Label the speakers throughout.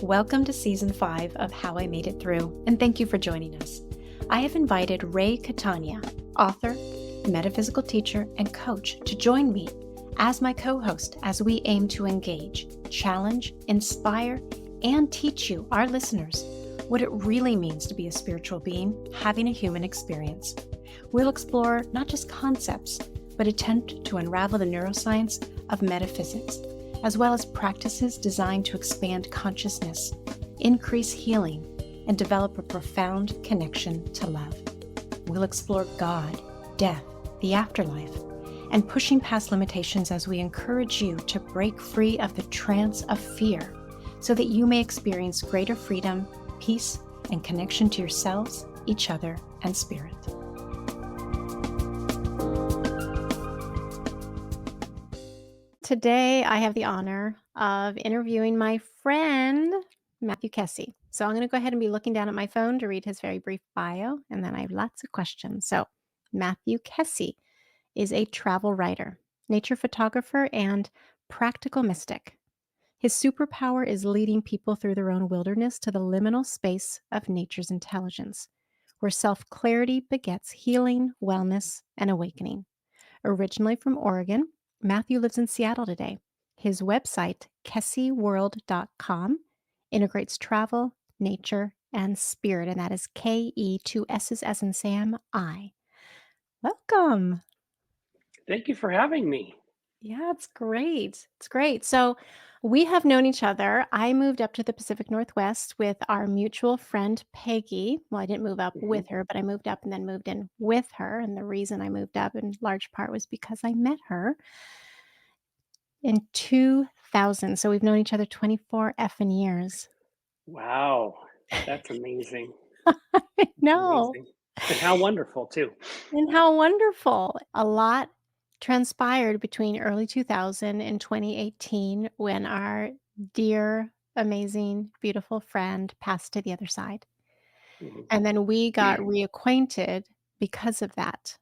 Speaker 1: Welcome to Season 5 of How I Made It Through, and thank you for joining us. I have invited Ray Catania, author, metaphysical teacher, and coach, to join me as my co-host as we aim to engage, challenge, inspire, and teach you, our listeners, what it really means to be a spiritual being having a human experience. We'll explore not just concepts, but attempt to unravel the neuroscience of metaphysics, as well as practices designed to expand consciousness, increase healing, and develop a profound connection to love. We'll explore God, death, the afterlife, and pushing past limitations as we encourage you to break free of the trance of fear so that you may experience greater freedom, peace, and connection to yourselves, each other, and spirit. Today, I have the honor of interviewing my friend, Matthew Kessi. So I'm going to go ahead and be looking down at my phone to read his very brief bio, and then I have lots of questions. So Matthew Kessi is a travel writer, nature photographer, and practical mystic. His superpower is leading people through their own wilderness to the liminal space of nature's intelligence, where self-clarity begets healing, wellness, and awakening. Originally from Oregon, Matthew lives in Seattle today. His website, kessiworld.com, integrates travel, nature, and spirit, and that is K-E, 2 S's as in Sam, I. Welcome.
Speaker 2: Thank you for having me.
Speaker 1: Yeah, it's great. It's great. So we have known each other. I moved up to the Pacific Northwest with our mutual friend, Peggy. Well, I didn't move up with her, but I moved up and then moved in with her. And the reason I moved up in large part was because I met her in 2000. So we've known each other 24 effing years.
Speaker 2: Wow, that's amazing.
Speaker 1: I
Speaker 2: That's
Speaker 1: know.
Speaker 2: amazing. And how wonderful too.
Speaker 1: And how wonderful. A lot transpired between early 2000 and 2018 when our dear, amazing, beautiful friend passed to the other side.
Speaker 2: Mhm.
Speaker 1: And then we got reacquainted because of that.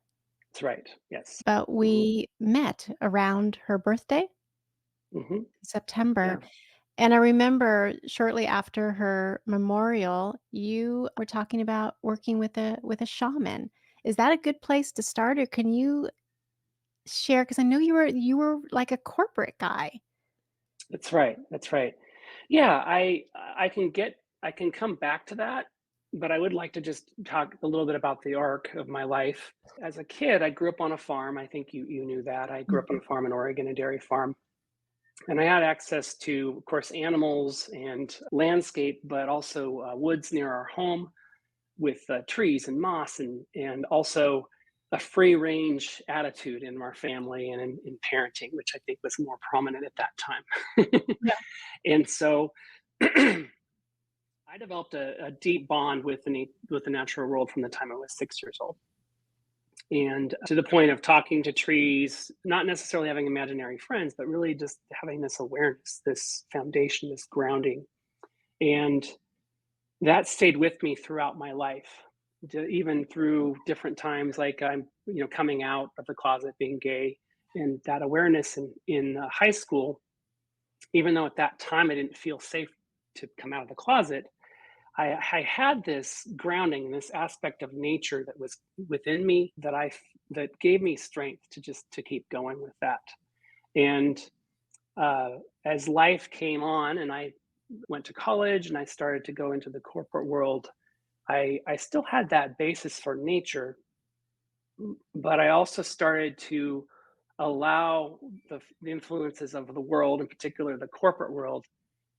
Speaker 2: That's right. Yes.
Speaker 1: But
Speaker 2: Mhm.
Speaker 1: we met around her birthday,
Speaker 2: Mhm.
Speaker 1: September.
Speaker 2: Yeah.
Speaker 1: And I remember shortly after her memorial, you were talking about working with a shaman. Is that a good place to start, or can you share? Because I know you were like a corporate guy.
Speaker 2: That's right. That's right. Yeah, I can come back to that, but I would like to just talk a little bit about the arc of my life. As a kid, I grew up on a farm. I think you knew that. I grew up on
Speaker 1: Mhm.
Speaker 2: a farm in Oregon, a dairy farm. And I had access to, of course, animals and landscape, but also woods near our home with trees and moss, and also a free range attitude in our family and in parenting, which I think was more prominent at that time.
Speaker 1: Yeah.
Speaker 2: And so I developed a deep bond with with the natural world from the time I was 6 years old. And to the point of talking to trees, not necessarily having imaginary friends, but really just having this awareness, this foundation, this grounding. And that stayed with me throughout my life, even through different times, like I'm, coming out of the closet, being gay, and that awareness in high school. Even though at that time I didn't feel safe to come out of the closet, I had this grounding and this aspect of nature that was within me that gave me strength to just to keep going with that. And as life came on, and I went to college and I started to go into the corporate world, I still had that basis for nature, but I also started to allow the influences of the world, in particular the corporate world,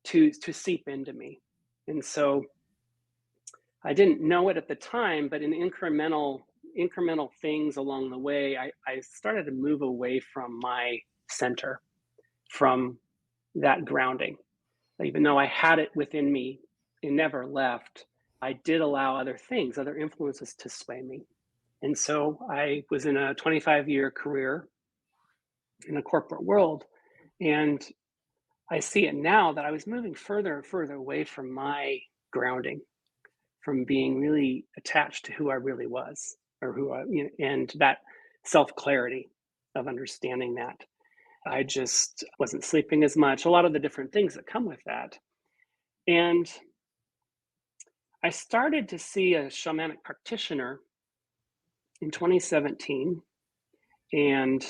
Speaker 2: to seep into me. And so I didn't know it at the time, but in incremental things along the way, I started to move away from my center, from that grounding. Even though I had it within me, it never left. I did allow other things, other influences to sway me. And so I was in a 25-year career in the corporate world. And I see it now that I was moving further and further away from my grounding, from being really attached to who I really was, or and that self clarity of understanding that. I just wasn't sleeping as much, a lot of the different things that come with that. And I started to see a shamanic practitioner in 2017. And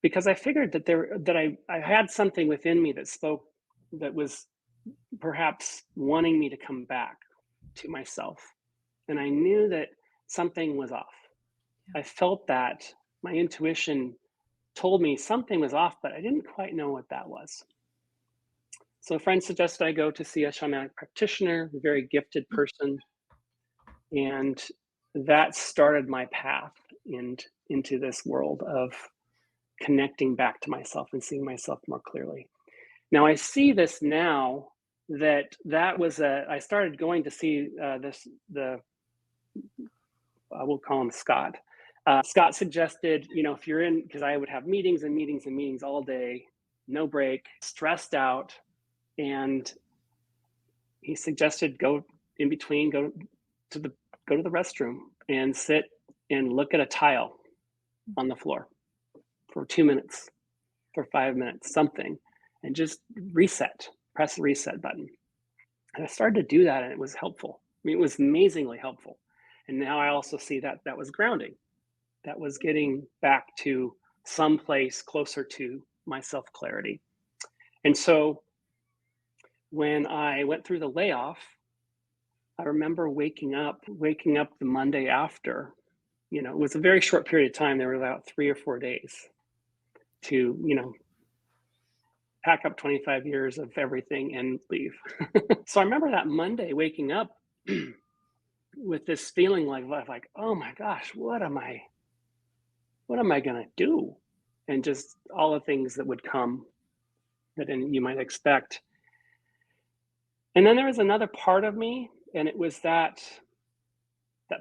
Speaker 2: because I figured that I had something within me that spoke, that was perhaps wanting me to come back to myself. And I knew that something was off. I felt that my intuition told me something was off, but I didn't quite know what that was. So a friend suggested I go to see a shamanic practitioner, a very gifted person. And that started my path into this world of connecting back to myself and seeing myself more clearly. Now I see this now that was I started going to see we'll call him Scott. Scott suggested, if you're in, because I would have meetings and meetings and meetings all day, no break, stressed out. And he suggested go in between, go to the restroom and sit and look at a tile on the floor for 2 minutes, for 5 minutes, something, and just press the reset button. And I started to do that, and it was helpful. I mean, it was amazingly helpful. And now I also see that was grounding. That was getting back to some place closer to my self-clarity. And so when I went through the layoff, I remember waking up the Monday after. It was a very short period of time. There were about 3 or 4 days to, pack up 25 years of everything and leave. So I remember that Monday waking up with this feeling like, oh my gosh, what am I going to do? And just all the things that would come that you might expect. And then there was another part of me, and it was that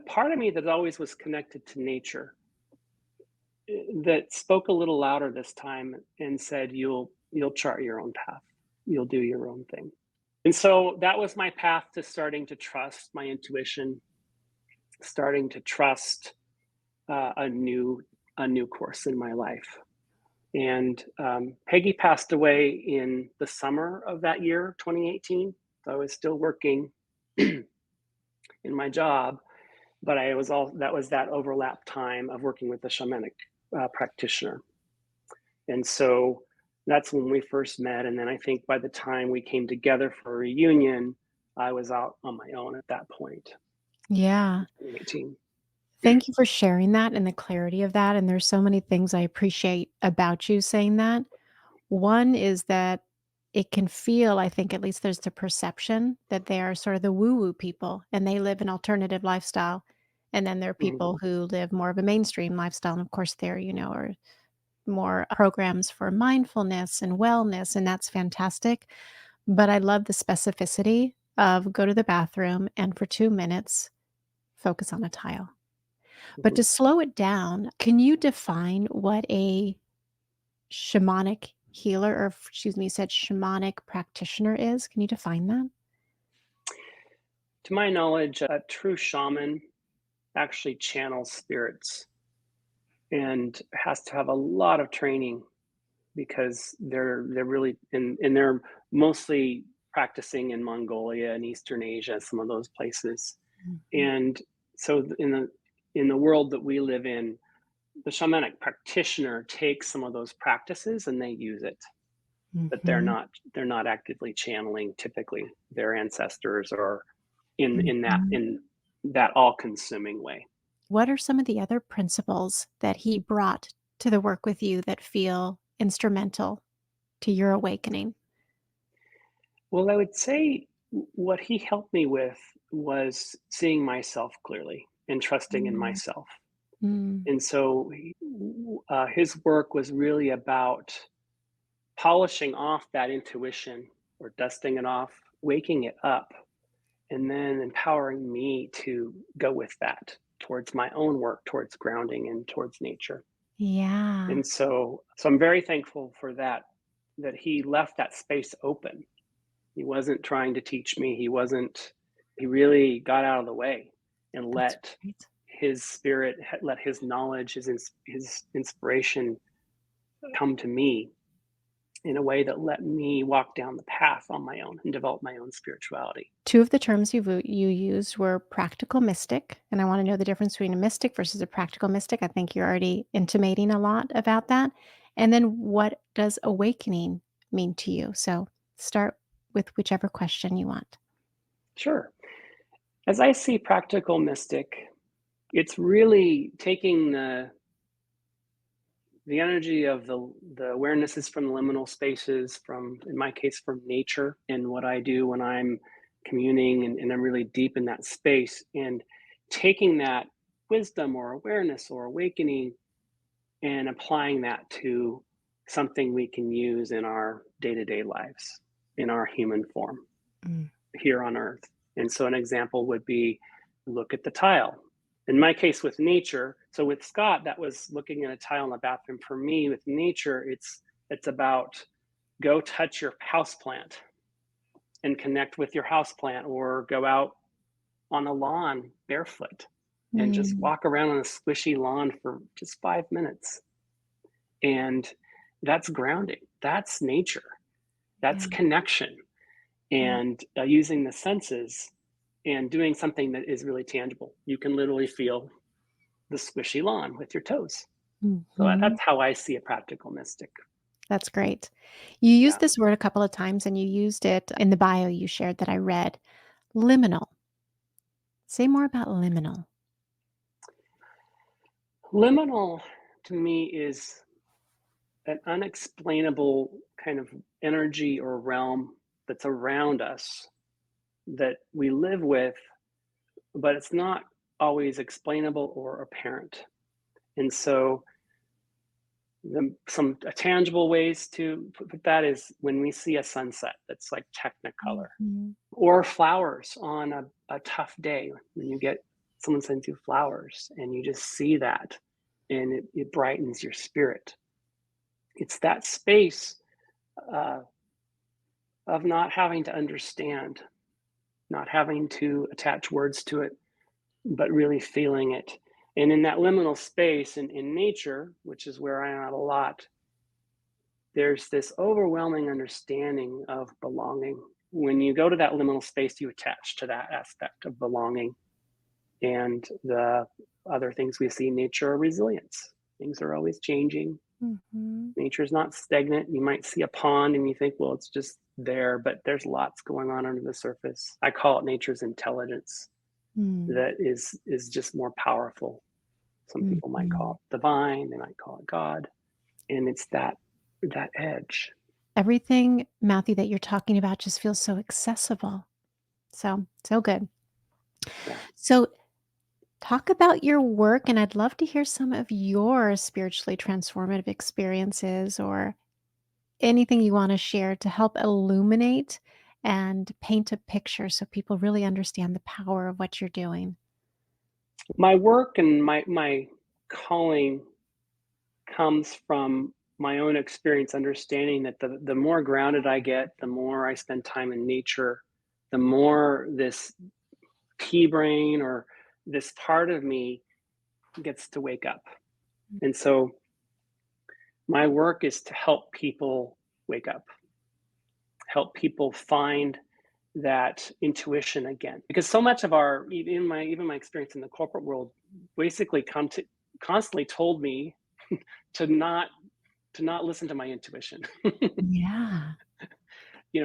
Speaker 2: part of me that always was connected to nature, that spoke a little louder this time and said, you'll chart your own path. You'll do your own thing. And so that was my path to starting to trust my intuition, starting to trust a new course in my life. And Peggy passed away in the summer of that year, 2018. So I was still working in my job, but that was that overlap time of working with the shamanic practitioner. And so that's when we first met. And then I think by the time we came together for a reunion, I was out on my own at that point.
Speaker 1: Yeah.
Speaker 2: 2018.
Speaker 1: Thank you for sharing that and the clarity of that. And there's so many things I appreciate about you saying that. One is that it can feel, I think at least there's the perception that they are sort of the woo-woo people and they live an alternative lifestyle. And then there are people who live more of a mainstream lifestyle. And of course, there, are more programs for mindfulness and wellness, and that's fantastic. But I love the specificity of go to the bathroom and for 2 minutes, focus on a tile. But to slow it down, can you define what a shamanic healer, or excuse me, you said shamanic practitioner is? Can you define that?
Speaker 2: To my knowledge, a true shaman actually channels spirits and has to have a lot of training because they're really and they're mostly practicing in Mongolia and Eastern Asia, some of those places. And so in the world that we live in, the shamanic practitioner takes some of those practices and they use it, but they're not actively channeling typically their ancestors or in that all-consuming way.
Speaker 1: What are some of the other principles that he brought to the work with you that feel instrumental to your awakening?
Speaker 2: Well, I would say what he helped me with was seeing myself clearly and trusting in myself. And so his work was really about polishing off that intuition or dusting it off, waking it up, and then empowering me to go with that towards my own work, towards grounding and towards nature.
Speaker 1: Yeah.
Speaker 2: And so I'm very thankful for that he left that space open. He wasn't trying to teach me. He really got out of the way and let his spirit, let his knowledge, his inspiration come to me. in a way that let me walk down the path on my own and develop my own spirituality.
Speaker 1: Two of the terms you used were practical mystic, and I want to know the difference between a mystic versus a practical mystic. I think you're already intimating a lot about that. And then what does awakening mean to you? So start with whichever question you want.
Speaker 2: Sure. As I see practical mystic, it's really taking the energy of the awarenesses from the liminal spaces, from, in my case, from nature, and what I do when I'm communing and I'm really deep in that space, and taking that wisdom or awareness or awakening and applying that to something we can use in our day-to-day lives, in our human form
Speaker 1: Mm.
Speaker 2: here on earth. And so an example would be, look at the tile. In my case with nature, so with Scott, that was looking at a tile in the bathroom. For me, with nature, it's about go touch your houseplant and connect with your houseplant, or go out on a lawn barefoot and just
Speaker 1: Mm.
Speaker 2: walk around on a squishy lawn for just 5 minutes. And that's grounding. That's nature. That's
Speaker 1: Yeah.
Speaker 2: connection.
Speaker 1: Yeah.
Speaker 2: And using the senses and doing something that is really tangible. You can literally feel the squishy lawn with your toes. So
Speaker 1: Mhm.
Speaker 2: that's how I see a practical mystic.
Speaker 1: That's great. You used
Speaker 2: Yeah.
Speaker 1: this word a couple of times and you used it in the bio you shared that I read. Liminal. Say more about liminal.
Speaker 2: Liminal to me is an unexplainable kind of energy or realm that's around us that we live with, but it's not always explainable or apparent. And so some tangible ways to put that is when we see a sunset that's like technicolor,
Speaker 1: Mhm.
Speaker 2: or flowers on a tough day. When you get someone sends you flowers and you just see that, and it brightens your spirit. It's that space uh, of not having to understand, not having to attach words to it, but really feeling it. And in that liminal space in nature, which is where I am at a lot, there's this overwhelming understanding of belonging. When you go to that liminal space, you attach to that aspect of belonging. And the other things we see in nature are resilience. Things are always changing.
Speaker 1: Mhm.
Speaker 2: Nature's not stagnant. You might see a pond and you think, well, it's just there, but there's lots going on under the surface. I call it nature's intelligence
Speaker 1: Mm.
Speaker 2: that is just more powerful. Some people might call
Speaker 1: Mhm.
Speaker 2: it divine, they might call it God. And it's that edge.
Speaker 1: Everything, Matthew, that you're talking about just feels so accessible. So good.
Speaker 2: Yeah.
Speaker 1: So talk about your work, and I'd love to hear some of your spiritually transformative experiences or anything you want to share to help illuminate and paint a picture so people really understand the power of what you're doing.
Speaker 2: My work and my calling comes from my own experience, understanding that the more grounded I get, the more I spend time in nature, the more this pea brain or this part of me gets to wake up. And so my work is to help people wake up, help people find that intuition again, because so much of our, even my experience in the corporate world, basically constantly told me to not listen to my intuition.
Speaker 1: Yeah.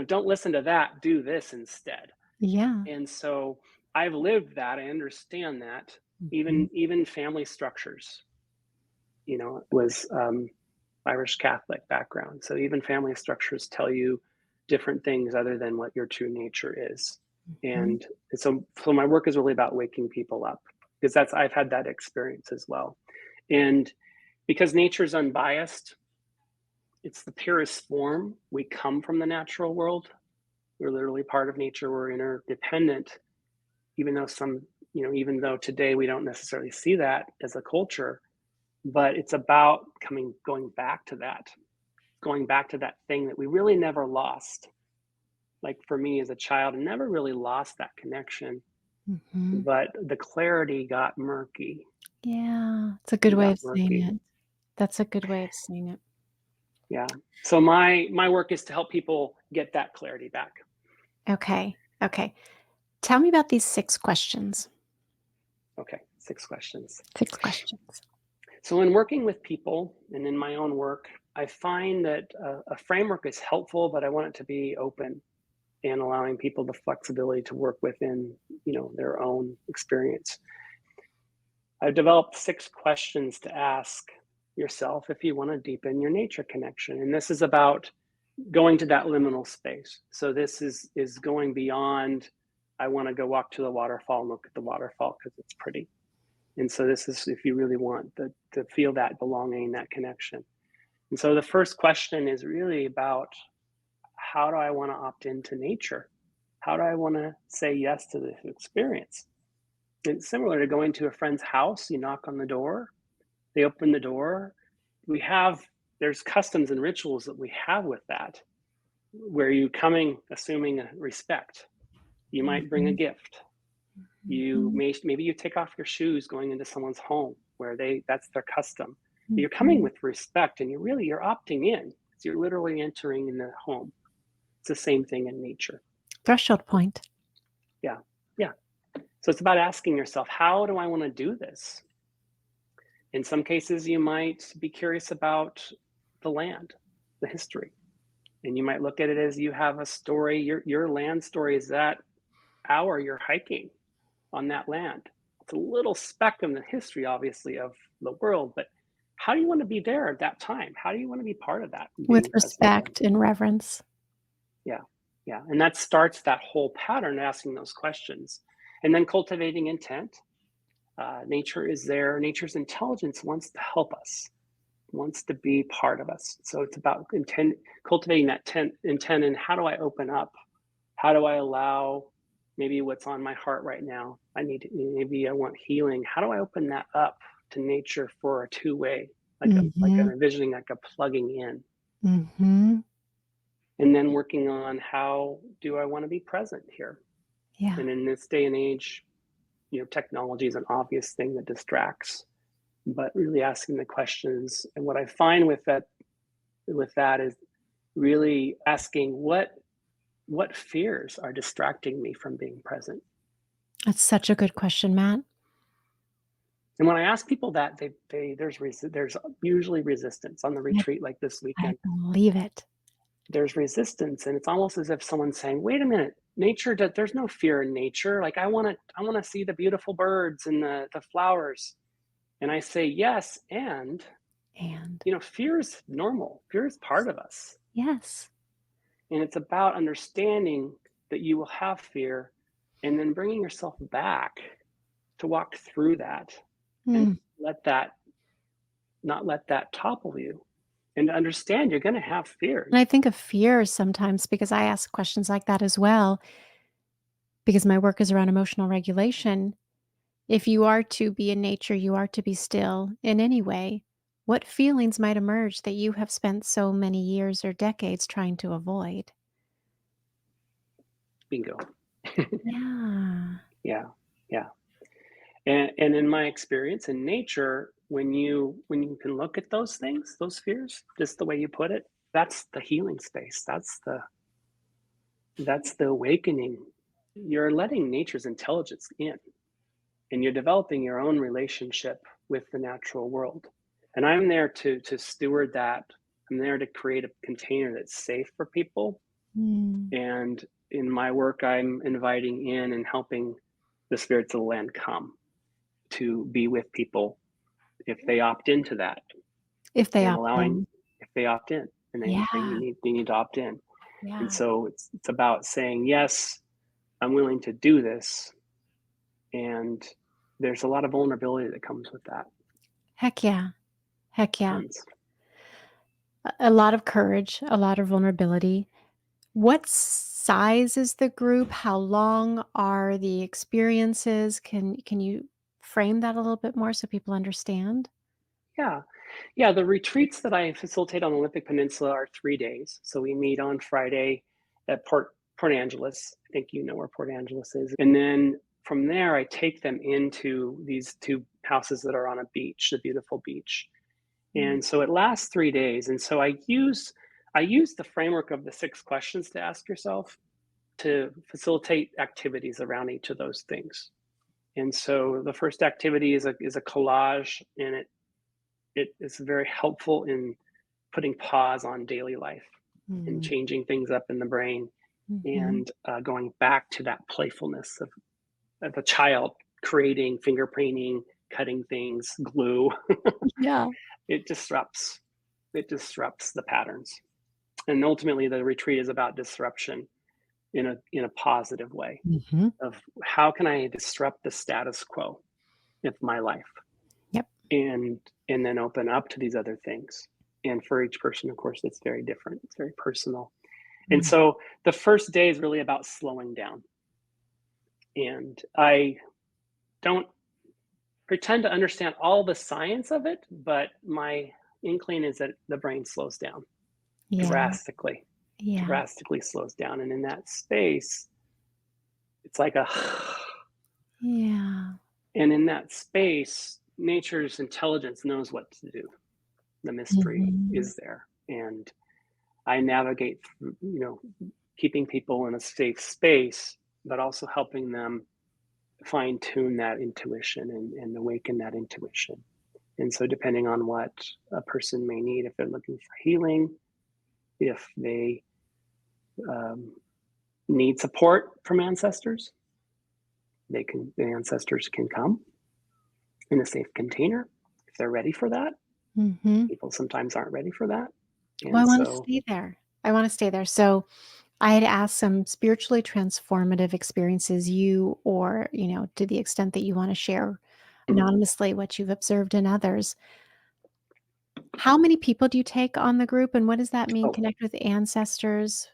Speaker 2: Don't listen to that, do this instead.
Speaker 1: Yeah.
Speaker 2: And so I've lived that, I understand that.
Speaker 1: Mhm.
Speaker 2: Even family structures, was Irish Catholic background, so even family structures tell you different things other than what your true nature is.
Speaker 1: Mhm.
Speaker 2: And so my work is really about waking people up, because that's, I've had that experience as well. And because nature's unbiased, it's the purest form. We come from the natural world. We're literally part of nature. We're interdependent, even though even though today we don't necessarily see that as a culture, but it's about going back to that thing that we really never lost. Like for me as a child, I never really lost that connection,
Speaker 1: Mhm.
Speaker 2: but the clarity got murky.
Speaker 1: Yeah, it's a good
Speaker 2: It
Speaker 1: way
Speaker 2: got
Speaker 1: of saying
Speaker 2: murky.
Speaker 1: it. That's a good way of saying it.
Speaker 2: Yeah. So my work is to help people get that clarity back.
Speaker 1: Okay. Tell me about these 6 questions.
Speaker 2: Okay, 6 questions.
Speaker 1: 6 questions.
Speaker 2: So in working with people and in my own work, I find that a framework is helpful, but I want it to be open and allowing people the flexibility to work within, their own experience. I've developed 6 questions to ask yourself if you want to deepen your nature connection. And this is about going to that liminal space. So this is going beyond, I want to go walk to the waterfall and look at the waterfall because it's pretty. And so this is if you really want to feel that belonging, that connection. And so the first question is really about, how do I want to opt into nature? How do I want to say yes to this experience? It's similar to going to a friend's house. You knock on the door, they open the door. There's customs and rituals that we have with that, where you coming assuming a respect. You might bring a gift. Maybe you take off your shoes going into someone's home where that's their custom. You're coming with respect, and you're opting in. So you're literally entering in the home. It's the same thing in nature.
Speaker 1: Threshold point.
Speaker 2: Yeah. So it's about asking yourself, how do I want to do this? In some cases, you might be curious about the land, the history. And you might look at it as you have a story. Your land story is that hour you're hiking on that land. It's a little speck in the history, obviously, of the world, but how do you want to be there at that time? How do you want to be part of that?
Speaker 1: With respect and reverence.
Speaker 2: Yeah. And that starts that whole pattern, asking those questions. And then cultivating intent. Nature is there. Nature's intelligence wants to help us, wants to be part of us. So it's about cultivating that intent. And how do I open up? How do I allow maybe what's on my heart right now? Maybe I want healing. How do I open that up to nature for a two-way, like I'm envisioning like a plugging in. And then working on, how do I want to be present here?
Speaker 1: Yeah.
Speaker 2: And in this day and age, technology is an obvious thing that distracts, but really asking the questions. And what I find with that is really asking, what fears are distracting me from being present?
Speaker 1: That's such a good question, Matt.
Speaker 2: And when I ask people that, there's usually resistance on the retreat like this weekend.
Speaker 1: I believe it.
Speaker 2: There's resistance, and it's almost as if someone's saying, wait a minute, nature, there's no fear in nature. Like I want to see the beautiful birds and the flowers. And I say, yes, and fear is normal. Fear is part of us.
Speaker 1: Yes.
Speaker 2: And it's about understanding that you will have fear, and then bringing yourself back to walk through that and not let that topple you. And to understand you're going to have fears.
Speaker 1: And I think of fear sometimes because I ask questions like that as well, because my work is around emotional regulation. If you are to be in nature, you are to be still in any way. What feelings might emerge that you have spent so many years or decades trying to avoid?
Speaker 2: Bingo.
Speaker 1: Yeah.
Speaker 2: Yeah. And in my experience in nature, when you can look at those things, those fears, just the way you put it, that's the healing space. That's the awakening. You're letting nature's intelligence in, and you're developing your own relationship with the natural world. And I'm there to steward that. I'm there to create a container that's safe for people. And in my work, I'm inviting in and helping the spirits of the land come to be with people if they opt into that.
Speaker 1: If they opt in.
Speaker 2: If they opt in, and they need to opt in.
Speaker 1: Yeah.
Speaker 2: And so it's about saying, yes, I'm willing to do this. And there's a lot of vulnerability that comes with that.
Speaker 1: Heck yeah.
Speaker 2: Tons.
Speaker 1: A lot of courage, a lot of vulnerability. What size is the group? How long are the experiences? Can you frame that a little bit more so people understand?
Speaker 2: Yeah. The retreats that I facilitate on the Olympic Peninsula are 3 days. So we meet on Friday at Port Angeles. I think you know where Port Angeles is. And then from there, I take them into these 2 houses that are on a beach, a beautiful beach. And so it lasts 3 days. And so I use the framework of the 6 questions to ask yourself to facilitate activities around each of those things. And so the first activity is a collage, and it is very helpful in putting pause on daily life and changing things up in the brain, and going back to that playfulness of a child creating, finger painting, cutting things, glue.
Speaker 1: Yeah.
Speaker 2: It disrupts the patterns. And ultimately the retreat is about disruption in a positive way, of how can I disrupt the status quo of my life.
Speaker 1: Yep.
Speaker 2: And then open up to these other things. And for each person, of course, it's very different. It's very personal. And so the first day is really about slowing down. And I don't pretend to understand all the science of it, but my inkling is that the brain slows down drastically. Drastically slows down. And in that space, it's like a and in that space, nature's intelligence knows what to do. The mystery is there. And I navigate through, keeping people in a safe space, but also helping them fine tune that intuition and awaken that intuition. And so depending on what a person may need, if they're looking for healing, if they need support from ancestors, the ancestors can come in a safe container if they're ready for that. People sometimes aren't ready for that. And
Speaker 1: well, I want to stay there. So I had asked some spiritually transformative experiences or, to the extent that you want to share anonymously what you've observed in others. How many people do you take on the group, and what does that mean? Connect with ancestors?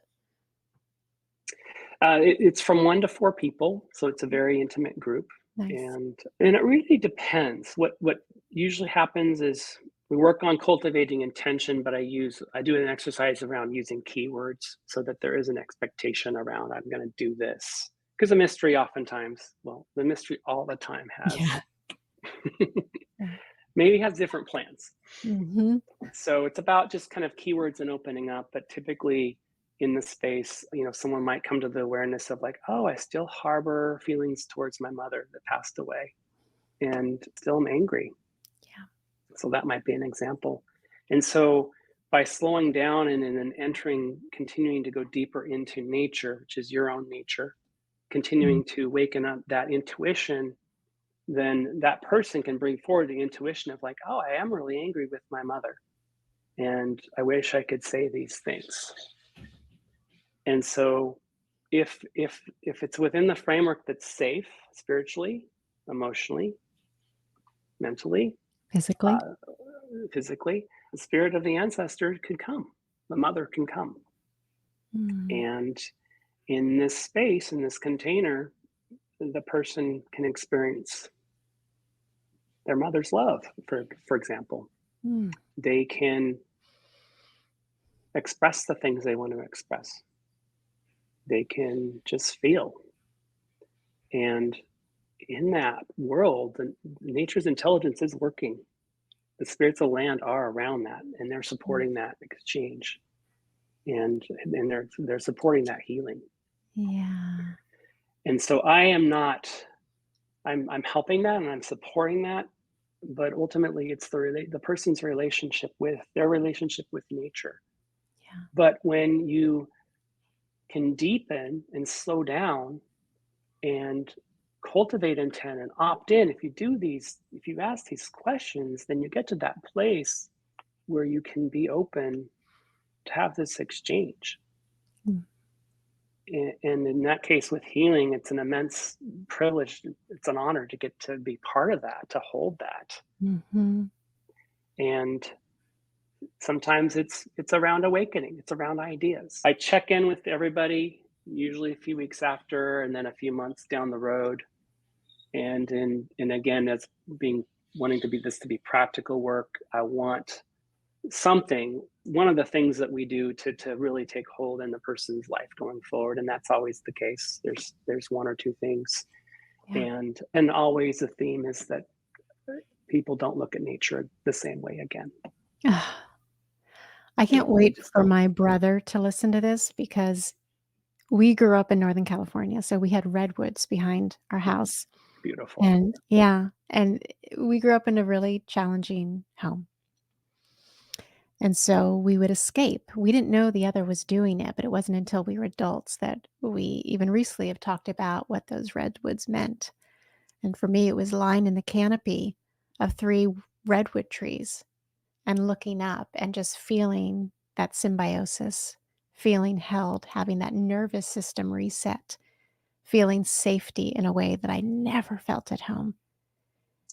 Speaker 2: It's from 1 to 4 people, so it's a very intimate group.
Speaker 1: Nice.
Speaker 2: And it really depends. What usually happens is we work on cultivating intention, but I do an exercise around using keywords so that there is an expectation around, I'm going to do this. Because the mystery the mystery all the time has maybe has different plans. So it's about just kind of keywords and opening up. But typically in the space, someone might come to the awareness of like, oh, I still harbor feelings towards my mother that passed away, and still am angry. So that might be an example. And so by slowing down and then continuing to go deeper into nature, which is your own nature, continuing to waken up that intuition, then that person can bring forward the intuition of like, oh, I am really angry with my mother, and I wish I could say these things. And so if it's within the framework that's safe spiritually, emotionally, mentally, physically, the spirit of the ancestor could come, the mother can come. And in this space, in this container, the person can experience their mother's love, for example. They can express the things they want to express. They can just feel. And in that world, nature's intelligence is working. The spirits of land are around that, and they're supporting that exchange, and they're supporting that healing. And so I'm helping that, and I'm supporting that, but ultimately it's the person's relationship with nature. But when you can deepen and slow down and cultivate intent and opt in, if you ask these questions, then you get to that place where you can be open to have this exchange. And in that case, with healing, it's an immense privilege. It's an honor to get to be part of that, to hold that. And sometimes it's around awakening. It's around ideas. I check in with everybody, usually a few weeks after, and then a few months down the road. And again, as wanting to be practical work, I want something. One of the things that we do to really take hold in the person's life going forward, and that's always the case. There's 1 or 2 things, and always the theme is that people don't look at nature the same way again.
Speaker 1: I can't wait for my brother to listen to this because we grew up in Northern California, so we had redwoods behind our house.
Speaker 2: Beautiful.
Speaker 1: And yeah, and we grew up in a really challenging home. And so we would escape. We didn't know the other was doing it, but it wasn't until we were adults that we even recently have talked about what those redwoods meant. And for me, it was lying in the canopy of 3 redwood trees and looking up and just feeling that symbiosis, feeling held, having that nervous system reset, feeling safety in a way that I never felt at home.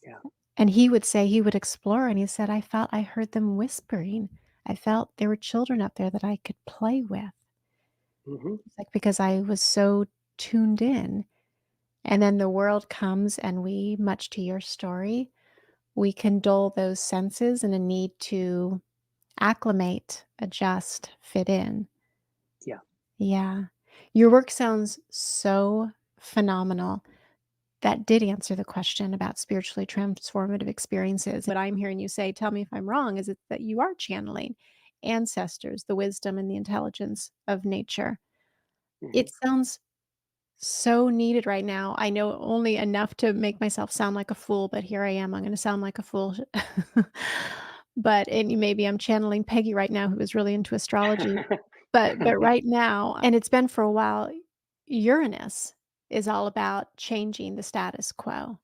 Speaker 2: Yeah.
Speaker 1: And he would say he would explore, and he said, "I felt I heard them whispering. I felt there were children up there that I could play with."
Speaker 2: Hmm.
Speaker 1: It's like because I was so tuned in. And then the world comes and we, much to your story, we can dull those senses in a need to acclimate, adjust, fit in.
Speaker 2: Yeah.
Speaker 1: Yeah. Your work sounds so phenomenal. That did answer the question about spiritually transformative experiences. What I'm hearing you say, tell me if I'm wrong, is it that you are channeling ancestors, the wisdom and the intelligence of nature.
Speaker 2: Hmm.
Speaker 1: It sounds so needed right now. I know only enough to make myself sound like a fool, but here I am. I'm going to sound like a fool. But and maybe I'm channeling Peggy right now, who is really into astrology. But right now, and it's been for a while, Uranus is all about changing the status quo,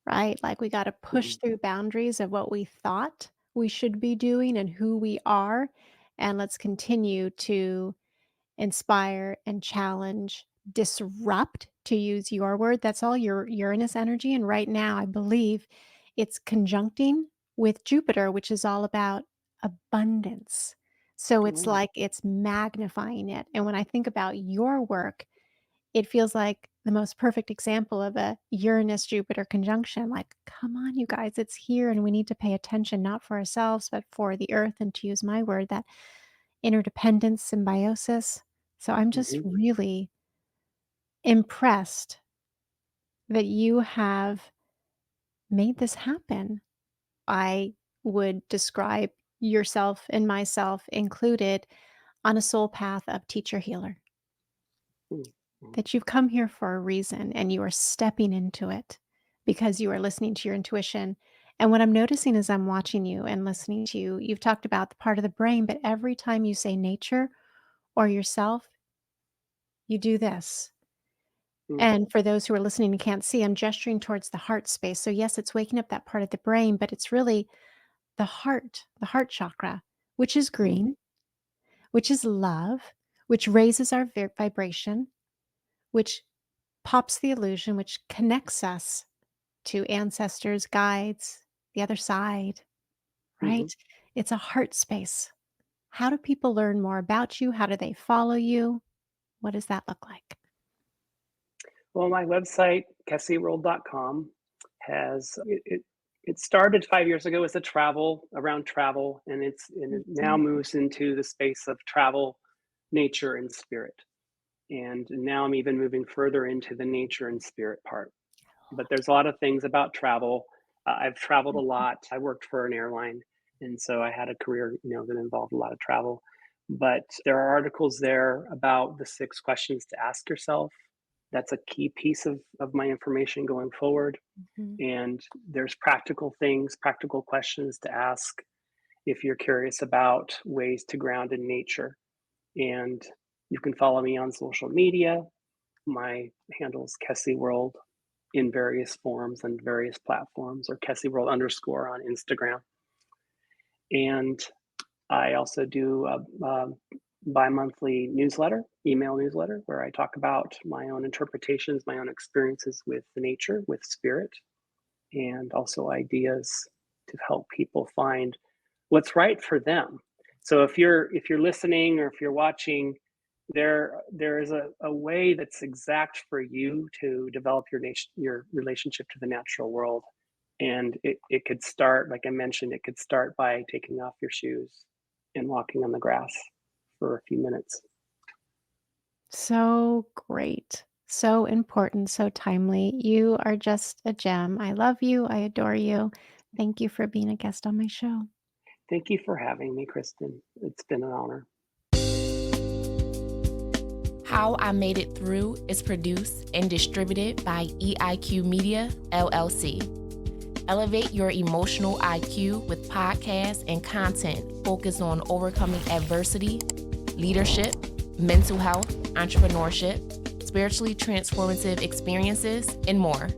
Speaker 1: right? Like we got to push
Speaker 2: Hmm.
Speaker 1: through boundaries of what we thought we should be doing and who we are, and let's continue to inspire and challenge, disrupt, to use your word. That's all your Uranus energy. And right now, I believe it's conjuncting with Jupiter, which is all about abundance. So it's
Speaker 2: Mm.
Speaker 1: like it's magnifying it. And when I think about your work, it feels like the most perfect example of a Uranus Jupiter conjunction. Like, come on, you guys, it's here. And we need to pay attention, not for ourselves, but for the earth. And to use my word, that interdependence, symbiosis. So I'm just
Speaker 2: Hmm.
Speaker 1: really impressed that you have made this happen. I would describe yourself and myself included on a soul path of teacher healer,
Speaker 2: Hmm.
Speaker 1: that you've come here for a reason and you are stepping into it because you are listening to your intuition. And what I'm noticing as I'm watching you and listening to you, you've talked about the part of the brain, but every time you say nature or yourself, you do this.
Speaker 2: Mm.
Speaker 1: And for those who are listening and can't see, I'm gesturing towards the heart space. So, yes, it's waking up that part of the brain, but it's really the heart chakra, which is
Speaker 2: Mm.
Speaker 1: green, which is love, which raises our vibration, which pops the illusion, which connects us to ancestors, guides, the other side,
Speaker 2: Hmm.
Speaker 1: right? It's a heart space. How do people learn more about you? How do they follow you? What does that look like?
Speaker 2: Well, my website, kessiworld.com, it started 5 years ago as a travel around travel, and it now
Speaker 1: Mhm.
Speaker 2: moves into the space of travel, nature, and spirit. And now I'm even moving further into the nature and spirit part. But there's a lot of things about travel. I've traveled a lot. I worked for an airline, and so I had a career, that involved a lot of travel. But there are articles there about the 6 questions to ask yourself. That's a key piece of my information going forward.
Speaker 1: Mhm.
Speaker 2: And there's practical things, practical questions to ask if you're curious about ways to ground in nature. And you can follow me on social media. My handle is Kessi World in various forms and various platforms, or Kessi World underscore on Instagram. And I also do a bi-monthly newsletter, email newsletter, where I talk about my own interpretations, my own experiences with nature, with spirit, and also ideas to help people find what's right for them. So if you're listening or if you're watching, there is a way that's exact for you to develop your relationship to the natural world. And it could start, like I mentioned, it could start by taking off your shoes and walking on the grass for a few minutes.
Speaker 1: So great. So important, so timely. You are just a gem. I love you. I adore you. Thank you for being a guest on my show.
Speaker 2: Thank you for having me, Kristin. It's been an honor.
Speaker 3: How I Made It Through is produced and distributed by EIQ Media, LLC. Elevate your emotional IQ with podcasts and content focused on overcoming adversity, leadership, mental health, entrepreneurship, spiritually transformative experiences, and more.